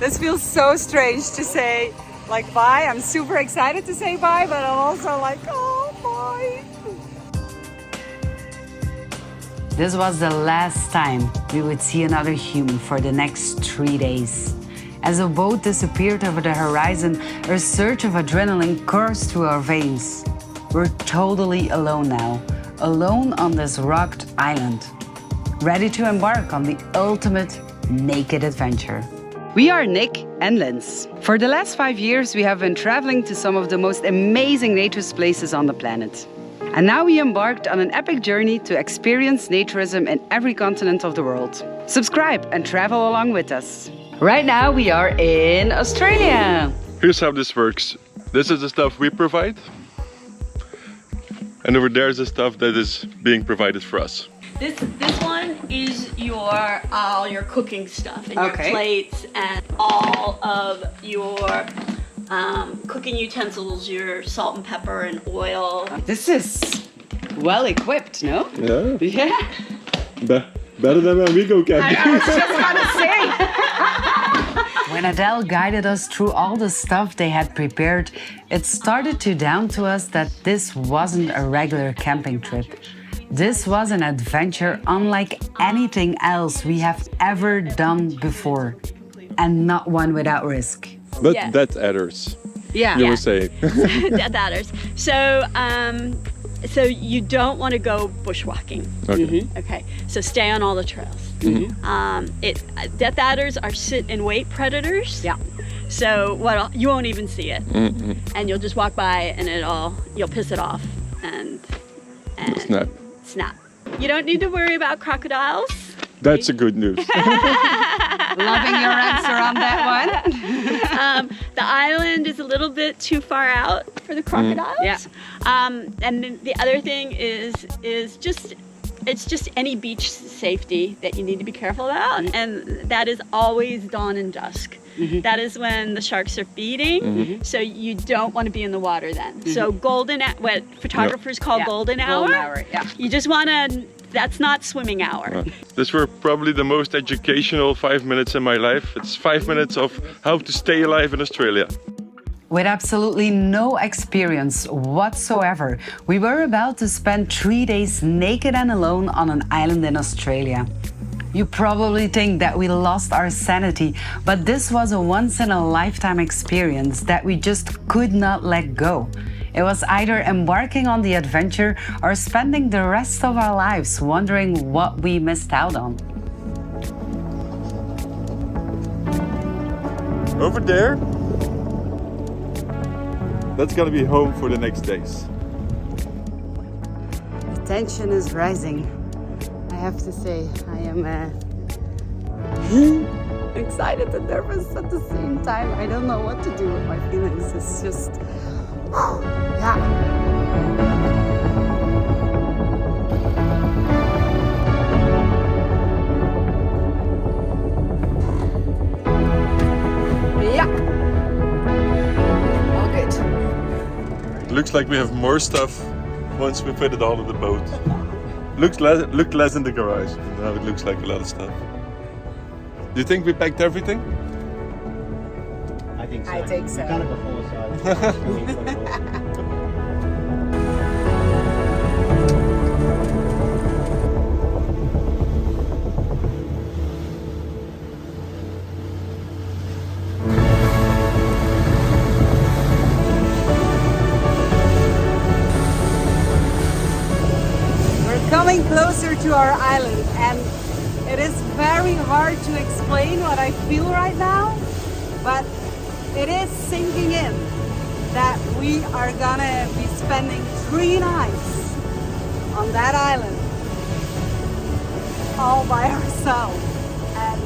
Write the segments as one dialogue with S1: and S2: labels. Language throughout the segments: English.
S1: This feels so strange to say like bye. I'm super excited to say bye, but I'm also like, oh, bye. This was the last time we would see another human for the next 3 days. As a boat disappeared over the horizon, a surge of adrenaline coursed through our veins. We're totally alone now, alone on this rocked island, ready to embark on the ultimate naked adventure. We are Nick and Linz. For the last 5 years, we have been traveling to some of the most amazing nature places on the planet. And now we embarked on an epic journey to experience naturism in every continent of the world. Subscribe and travel along with us. Right now we are in Australia.
S2: Here's how this works. This is the stuff we provide. And over there is the stuff that is being provided for us.
S3: This one is all your cooking stuff and your plates and all of your cooking utensils, your salt and pepper and oil.
S1: This is well equipped, no?
S2: Yeah.
S1: Yeah.
S2: Better than when we go camping.
S1: I was just gonna say. When Adele guided us through all the stuff they had prepared, it started to dawn to us that this wasn't a regular camping trip. This was an adventure unlike anything else we have ever done before, and not one without risk.
S2: But
S3: Yeah.
S2: that adders.
S1: Yeah.
S2: You were saying.
S3: That matters. So you don't want to go bushwalking.
S2: Okay.
S3: Okay, so stay on all the trails. Death adders are sit and wait predators.
S1: Yeah.
S3: So you won't even see it, and you'll just walk by and you'll piss it off and
S2: Snap.
S3: snap. You don't need to worry about crocodiles.
S2: That's a good news.
S1: Loving your answer on that one.
S3: The island is a little bit too far out for the crocodiles.
S1: Yeah.
S3: And then the other thing is it's just any beach safety that you need to be careful about, and that is always dawn and dusk. That is when the sharks are feeding, so you don't want to be in the water then. So what photographers call golden hour.
S1: Golden hour, yeah.
S3: You just want to. That's not swimming hour.
S2: These were probably the most educational 5 minutes in my life. It's 5 minutes of how to stay alive in Australia.
S1: With absolutely no experience whatsoever, we were about to spend 3 days naked and alone on an island in Australia. You probably think that we lost our sanity, but this was a once-in-a-lifetime experience that we just could not let go. It was either embarking on the adventure or spending the rest of our lives wondering what we missed out on.
S2: Over there, that's gonna be home for the next days.
S1: The tension is rising. I have to say, I am excited and nervous at the same time. I don't know what to do with my feelings. It's just, yeah. Yeah. All good.
S2: It looks like we have more stuff once we put it all in the boat. Looked less in the garage. Now it looks like a lot of stuff. Do you think we packed everything?
S4: I think so.
S1: I think so.
S4: We've done it before, so I think it's really what it was.
S1: Coming closer to our island, and it is very hard to explain what I feel right now, but it is sinking in that we are gonna be spending 3 nights on that island all by ourselves. And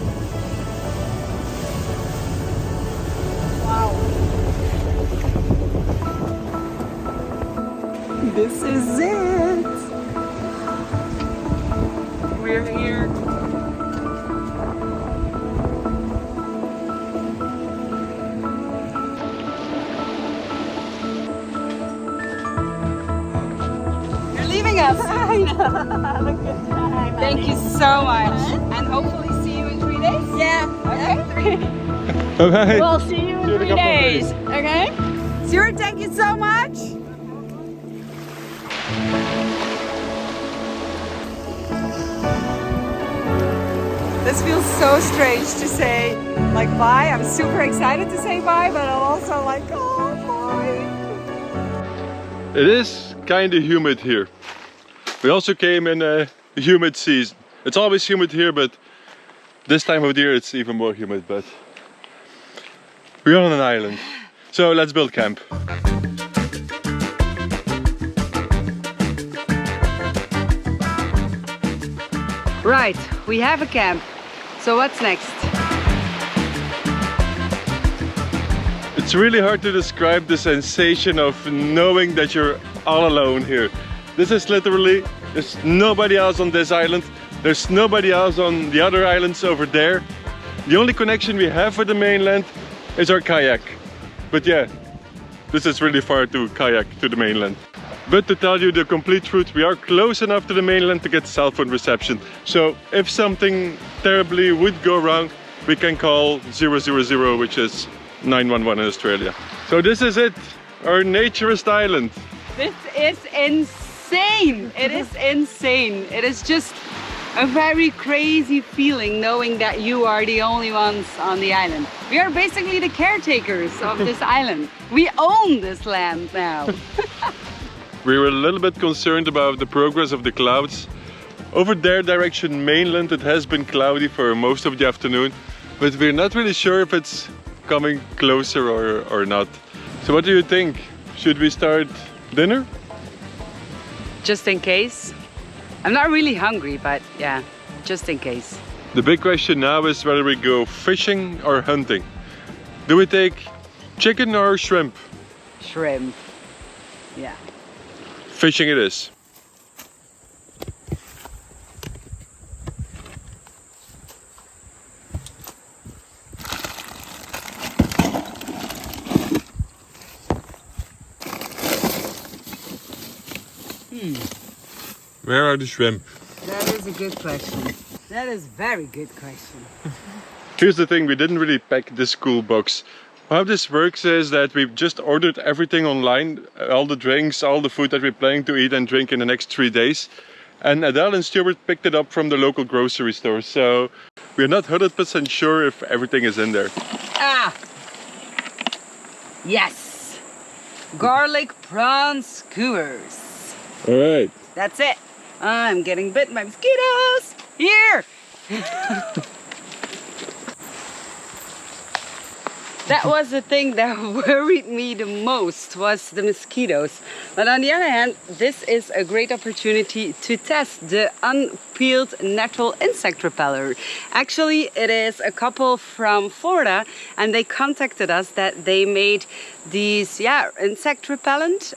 S1: wow, this is it. We're here. You're leaving us.
S3: I know. Have a good time.
S1: Thank you so much. And hopefully see you in 3 days.
S3: Yeah.
S1: Okay.
S2: Alright.
S3: We'll see you in
S2: See you in a
S3: 3
S2: couple of
S3: days.
S2: days.
S3: Okay?
S1: Stuart, thank you so much. This feels so strange to say like bye. I'm super excited to say bye, but I'm also like, oh bye.
S2: It is kind of humid here. We also came in a humid season. It's always humid here, but this time of the year it's even more humid. But we're on an island, so let's build camp.
S1: Right, we have a camp. So what's next?
S2: It's really hard to describe the sensation of knowing that you're all alone here. This is literally, there's nobody else on this island. There's nobody else on the other islands over there. The only connection we have with the mainland is our kayak. But yeah, this is really far to kayak to the mainland. But to tell you the complete truth, we are close enough to the mainland to get cell phone reception. So if something terribly would go wrong, we can call 000, which is 911 in Australia. So this is it, our naturist island.
S1: This is insane. It is insane. It is just a very crazy feeling knowing that you are the only ones on the island. We are basically the caretakers of this island. We own this land now.
S2: We were a little bit concerned about the progress of the clouds. Over their direction, mainland, it has been cloudy for most of the afternoon, but we're not really sure if it's coming closer or not. So what do you think? Should we start dinner?
S1: Just in case. I'm not really hungry, but yeah, just in case.
S2: The big question now is whether we go fishing or hunting. Do we take chicken or shrimp?
S1: Shrimp. Yeah.
S2: Fishing it is. Where are the shrimp?
S1: That is a good question. That is a very good question.
S2: Here's the thing, we didn't really pack this school box. How this works is that we've just ordered everything online, all the drinks, all the food that we're planning to eat and drink in the next 3 days. And Adele and Stuart picked it up from the local grocery store, so we're not 100% sure if everything is in there.
S1: Ah! Yes! Garlic prawn skewers.
S2: Alright.
S1: That's it. I'm getting bit by mosquitoes. Here! That was the thing that worried me the most, was the mosquitoes. But on the other hand, this is a great opportunity to test the unpeeled natural insect repeller. Actually, it is a couple from Florida, and they contacted us that they made these, insect repellent,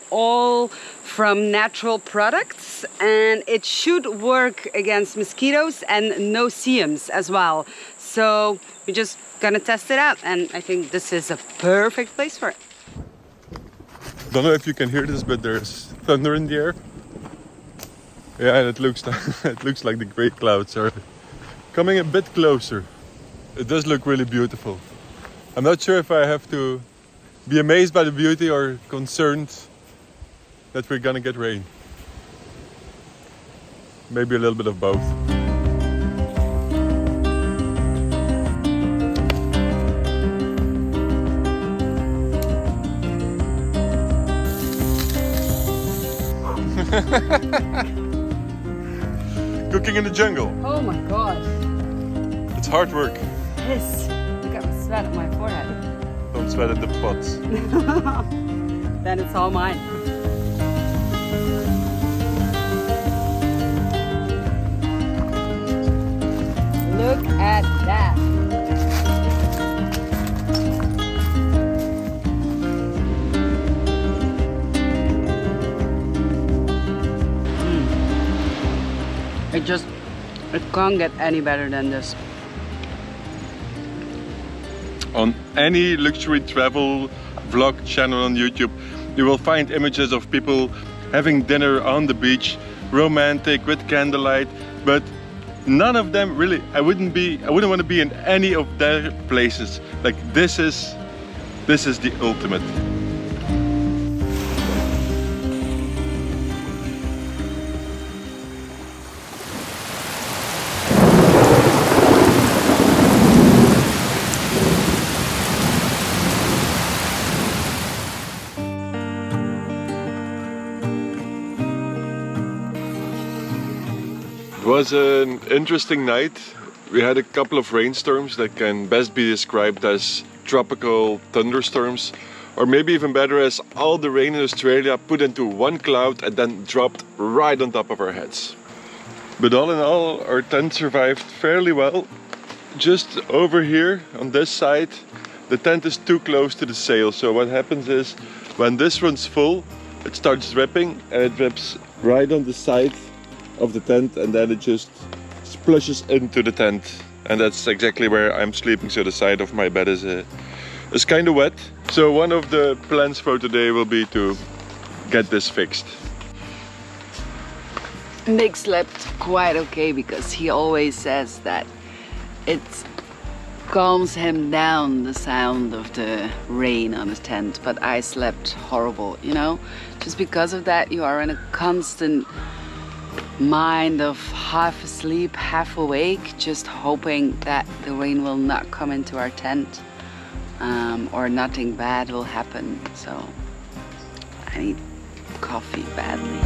S1: all from natural products, and it should work against mosquitoes and no-see-ums as well. So we're just gonna test it out, and I think this is a perfect place for it.
S2: Don't know if you can hear this, but there's thunder in the air. Yeah, and it looks like the great clouds are coming a bit closer. It does look really beautiful. I'm not sure if I have to be amazed by the beauty or concerned that we're gonna get rain. Maybe a little bit of both. Cooking in the jungle.
S1: Oh my gosh.
S2: It's hard work.
S1: Yes. Look at the sweat on my forehead.
S2: Don't sweat in the pots.
S1: Then it's all mine. Look at that. It can't get any better than this.
S2: On any luxury travel vlog channel on YouTube, you will find images of people having dinner on the beach, romantic with candlelight, but none of them really, I wouldn't want to be in any of their places. Like this is the ultimate.
S5: It was an interesting night. We had a couple of rainstorms that can best be described as tropical thunderstorms, or maybe even better as all the rain in Australia put into one cloud and then dropped right on top of our heads.
S2: But all in all, our tent survived fairly well. Just over here on this side, the tent is too close to the sail. So what happens is when this runs full, it starts dripping and it drips right on the side of the tent, and then it just splashes into the tent, and that's exactly where I'm sleeping. So the side of my bed is kind of wet. So one of the plans for today will be to get this fixed.
S1: Nick slept quite okay because he always says that it calms him down, the sound of the rain on his tent, but I slept horrible, you know? Just because of that, you are in a constant mind of half asleep, half awake, just hoping that the rain will not come into our tent, or nothing bad will happen. So I need coffee badly.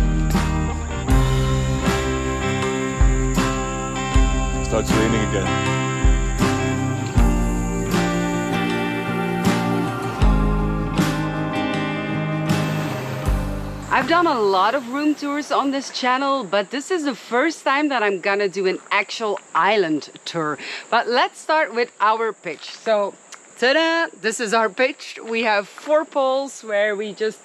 S2: It starts raining again.
S1: I've done a lot of room tours on this channel, but this is the first time that I'm gonna do an actual island tour. But let's start with our pitch. So, ta-da! This is our pitch. We have 4 poles where we just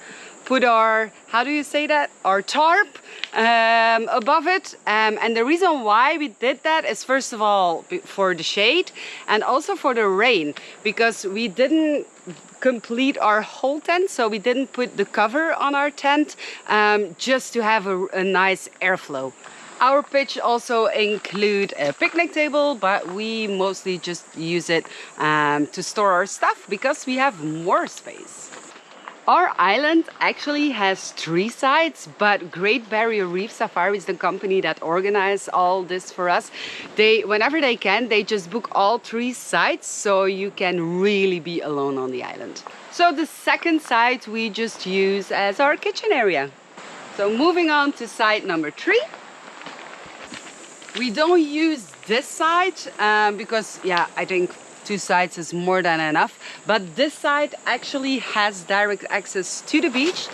S1: put our, how do you say that? Our tarp above it. And the reason why we did that is first of all for the shade and also for the rain, because we didn't complete our whole tent, so we didn't put the cover on our tent, just to have a nice airflow. Our pitch also include a picnic table, but we mostly just use it to store our stuff because we have more space. Our island actually has 3 sides, but Great Barrier Reef Safari is the company that organizes all this for us. Whenever they can, they just book all 3 sides, so you can really be alone on the island. So the second side we just use as our kitchen area. So moving on to side number 3. We don't use this side because, yeah, I think 2 sides is more than enough, but this side actually has direct access to the beach.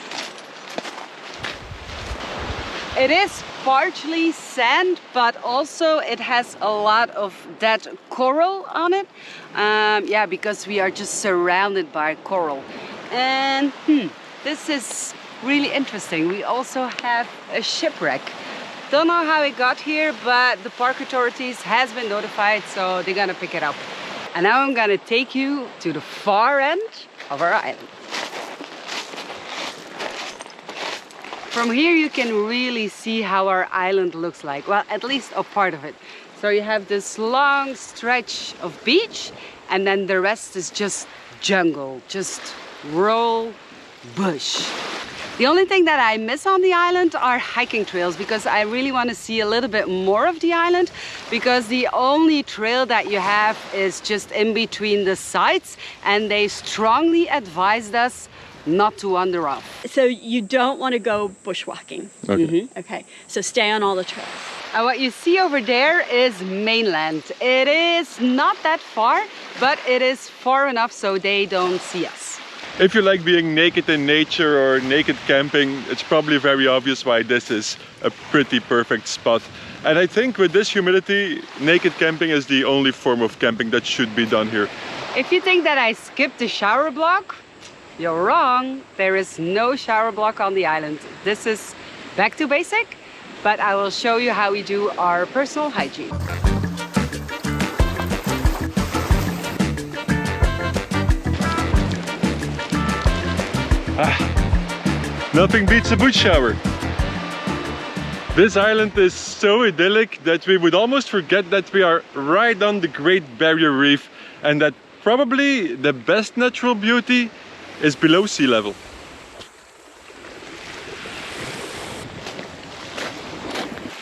S1: It is partially sand, but also it has a lot of that coral on it. Yeah, because we are just surrounded by coral. And this is really interesting. We also have a shipwreck. Don't know how it got here, but the park authorities has been notified, so they're gonna pick it up. And now I'm gonna take you to the far end of our island. From here you can really see how our island looks like. Well, at least a part of it. So you have this long stretch of beach, and then the rest is just jungle, just rural bush. The only thing that I miss on the island are hiking trails, because I really want to see a little bit more of the island, because the only trail that you have is just in between the sides, and they strongly advised us not to wander off.
S3: So you don't want to go bushwalking.
S2: Okay.
S3: Okay, so stay on all the trails.
S1: And what you see over there is mainland. It is not that far, but it is far enough so they don't see us.
S2: If you like being naked in nature or naked camping, it's probably very obvious why this is a pretty perfect spot. And I think with this humidity, naked camping is the only form of camping that should be done here.
S1: If you think that I skipped the shower block, you're wrong. There is no shower block on the island. This is back to basic, but I will show you how we do our personal hygiene.
S2: Nothing beats a bush shower. This island is so idyllic that we would almost forget that we are right on the Great Barrier Reef and that probably the best natural beauty is below sea level.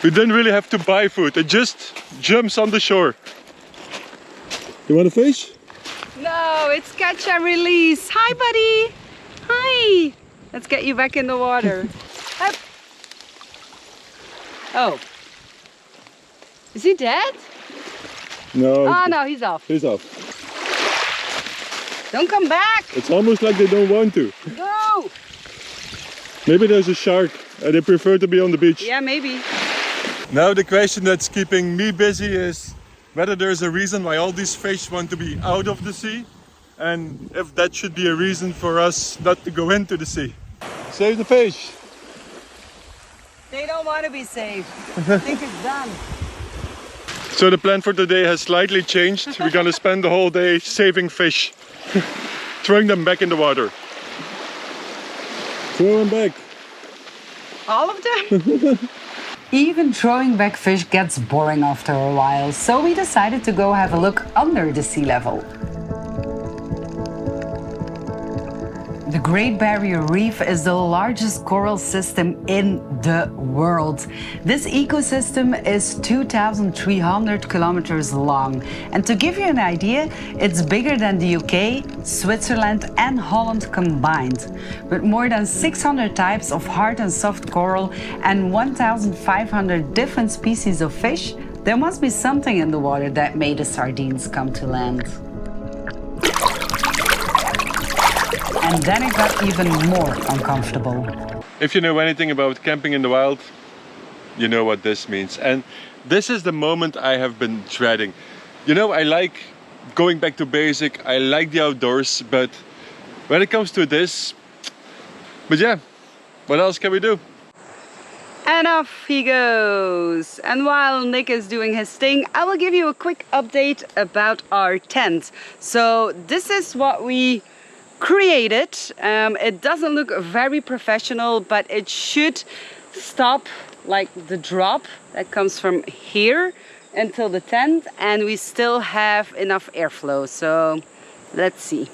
S2: We didn't really have to buy food, it just jumps on the shore. You want a fish?
S1: No, it's catch and release. Hi, buddy. Hi. Let's get you back in the water. Up. Oh. Is he dead?
S2: No.
S1: Oh, no, he's off.
S2: He's off.
S1: Don't come back.
S2: It's almost like they don't want to.
S1: No.
S2: Maybe there's a shark and they prefer to be on the beach.
S1: Yeah, maybe.
S2: Now the question that's keeping me busy is whether there's a reason why all these fish want to be out of the sea and if that should be a reason for us not to go into the sea. Save the fish!
S1: They don't want to be saved. I think it's done.
S2: So the plan for today has slightly changed. We're gonna spend the whole day saving fish. Throwing them back in the water. Throw them back.
S1: All of them? Even throwing back fish gets boring after a while, so we decided to go have a look under the sea level. The Great Barrier Reef is the largest coral system in the world. This ecosystem is 2,300 kilometers long. And to give you an idea, it's bigger than the UK, Switzerland and Holland combined. With more than 600 types of hard and soft coral and 1,500 different species of fish, there must be something in the water that made the sardines come to land. And then it got even more uncomfortable.
S2: If you know anything about camping in the wild, you know what this means. And this is the moment I have been dreading. You know, I like going back to basic, I like the outdoors, but when it comes to this, but yeah, what else can we do?
S1: And off he goes. And while Nick is doing his thing, I will give you a quick update about our tent. So this is what we created. It doesn't look very professional, but it should stop like the drop that comes from here until the tent, and we still have enough airflow. So let's see.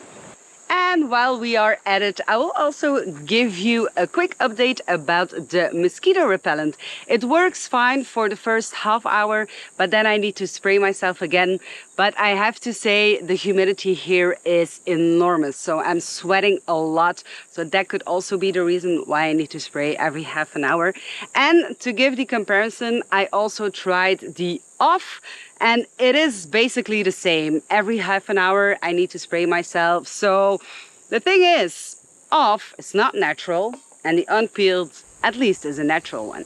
S1: And while we are at it, I will also give you a quick update about the mosquito repellent. It works fine for the first half hour, but then I need to spray myself again. But I have to say the humidity here is enormous, so I'm sweating a lot. So that could also be the reason why I need to spray every half an hour. And to give the comparison, I also tried the off, and it is basically the same. Every half an hour I need to spray myself. So the thing is, off is not natural, and the unpeeled at least is a natural one.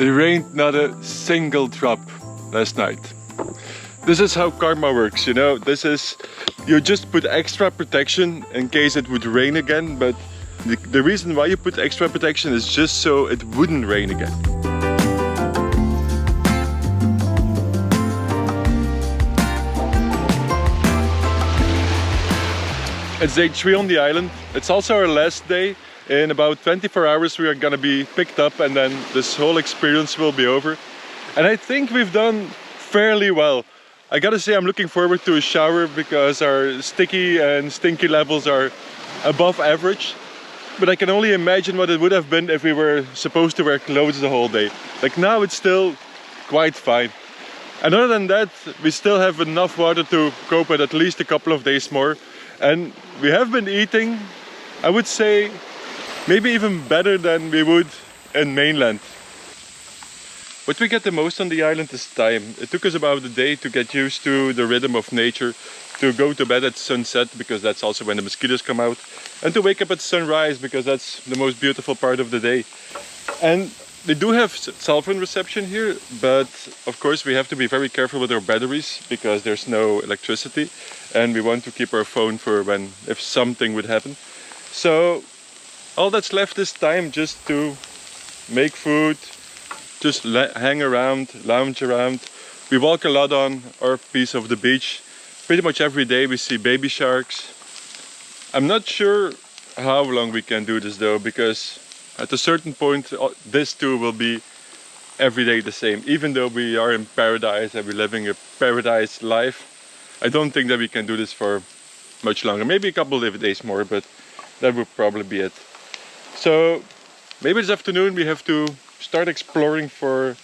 S2: It rained not a single drop last night. This is how karma works, you know. This is, you just put extra protection in case it would rain again, but the reason why you put extra protection is just so it wouldn't rain again. It's day 3 on the island. It's also our last day. In about 24 hours we are gonna be picked up and then this whole experience will be over. And I think we've done fairly well. I gotta say I'm looking forward to a shower because our sticky and stinky levels are above average. But I can only imagine what it would have been if we were supposed to wear clothes the whole day. Like now it's still quite fine. And other than that, we still have enough water to cope with at least a couple of days more. And we have been eating, I would say, maybe even better than we would in mainland. What we get the most on the island is time. It took us about a day to get used to the rhythm of nature, to go to bed at sunset because that's also when the mosquitoes come out, and to wake up at sunrise because that's the most beautiful part of the day. And
S5: They do have cell phone reception here, but of course we have to be very careful with our batteries because there's no electricity and we want to keep our phone for when if something would happen. So all that's left is time just to make food, just hang around, lounge around. We walk a lot on our piece of the beach. Pretty much every day we see baby sharks. I'm not sure how long we can do this though, because at a certain point this too will be every day the same. Even though we are in paradise and we're living a paradise life, I don't think that we can do this for much longer. Maybe a couple of days more, but that would probably be it. So maybe this afternoon we have to start exploring for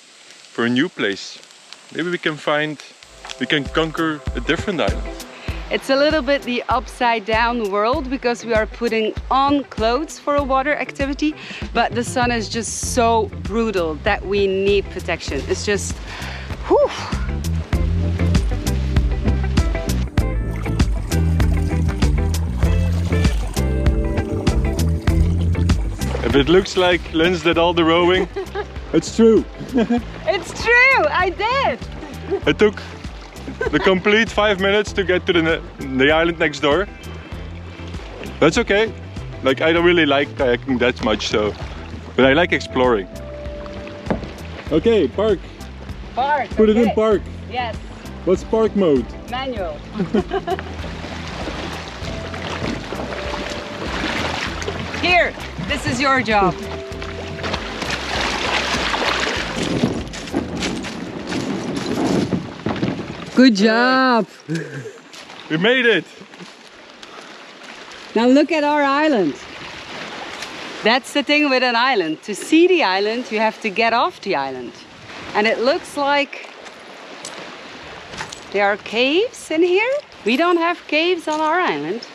S5: a new place. Maybe we can conquer a different island.
S1: It's a little bit the upside down world because we are putting on clothes for a water activity, but the sun is just so brutal that we need protection. It's just, whew.
S5: If it looks like Lens did all the rowing, it's true.
S1: It's true, I did.
S5: It took the complete 5 minutes to get to the island next door. That's okay. Like, I don't really like kayaking that much, so, but I like exploring. Okay, park.
S1: Park.
S5: Put it in park.
S1: Yes.
S5: What's park mode?
S1: Manual. Here, this is your job. Good job.
S5: We made it.
S1: Now look at our island. That's the thing with an island. To see the island, you have to get off the island. And it looks like there are caves in here. We don't have caves on our island.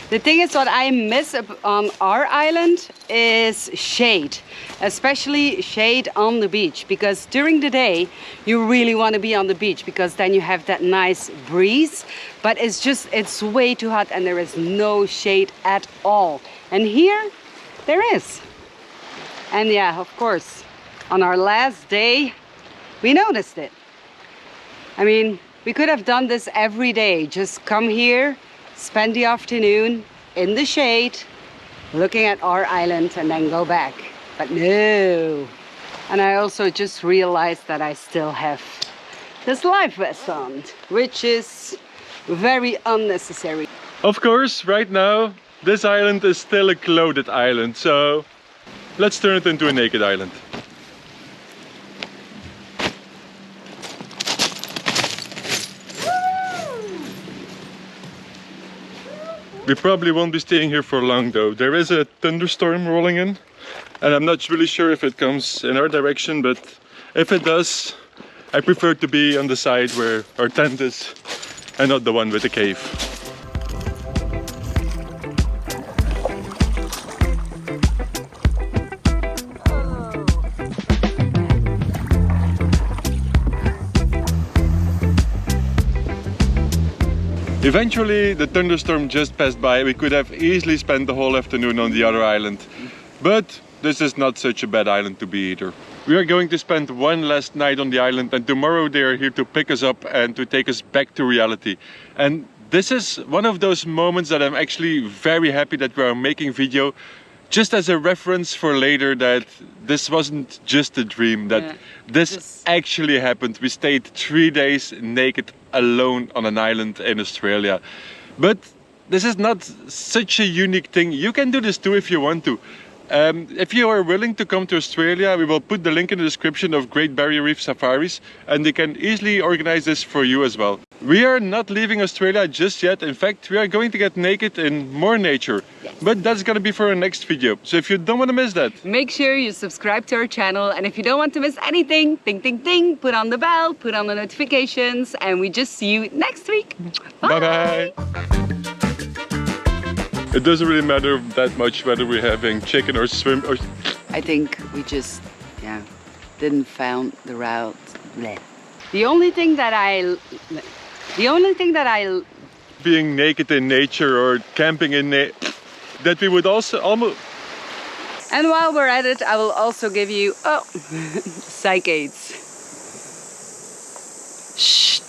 S1: The thing is, what I miss on our island is shade, especially shade on the beach, because during the day you really want to be on the beach because then you have that nice breeze, but it's way too hot and there is no shade at all. And here there is. And yeah, of course, on our last day we noticed it. I mean, we could have done this every day, just come here, spend the afternoon in the shade looking at our island and then go back, but no. And I also just realized that I still have this life vest on, which is very unnecessary.
S5: Of course, right now this island is still a clothed island, so let's turn it into a naked island. We probably won't be staying here for long though. There is a thunderstorm rolling in and I'm not really sure if it comes in our direction, but if it does, I prefer to be on the side where our tent is and not the one with the cave. Eventually the thunderstorm just passed by. We could have easily spent the whole afternoon on the other island, but this is not such a bad island to be either. We are going to spend one last night on the island and tomorrow they are here to pick us up and to take us back to reality. And this is one of those moments that I'm actually very happy that we are making video, just as a reference for later, that this wasn't just a dream, that this actually happened. We stayed 3 days naked alone on an island in Australia. But this is not such a unique thing. You can do this too if you want to. If you are willing to come to Australia, we will put the link in the description of Great Barrier Reef Safaris and they can easily organize this for you as well. We are not leaving Australia just yet. In fact, we are going to get naked in more nature. Yes. But that's gonna be for our next video. So if you don't want to miss that,
S1: make sure you subscribe to our channel, and if you don't want to miss anything, ding ding ding, put on the bell, put on the notifications, and we just see you next week. Bye bye.
S5: It doesn't really matter that much whether we're having chicken or shrimp or...
S1: I think we just, didn't found the route. Bleh. The only thing that I...
S5: Being naked in nature or camping in that we would also almost...
S1: And while we're at it, I will also give you, oh, psych aids. Shh.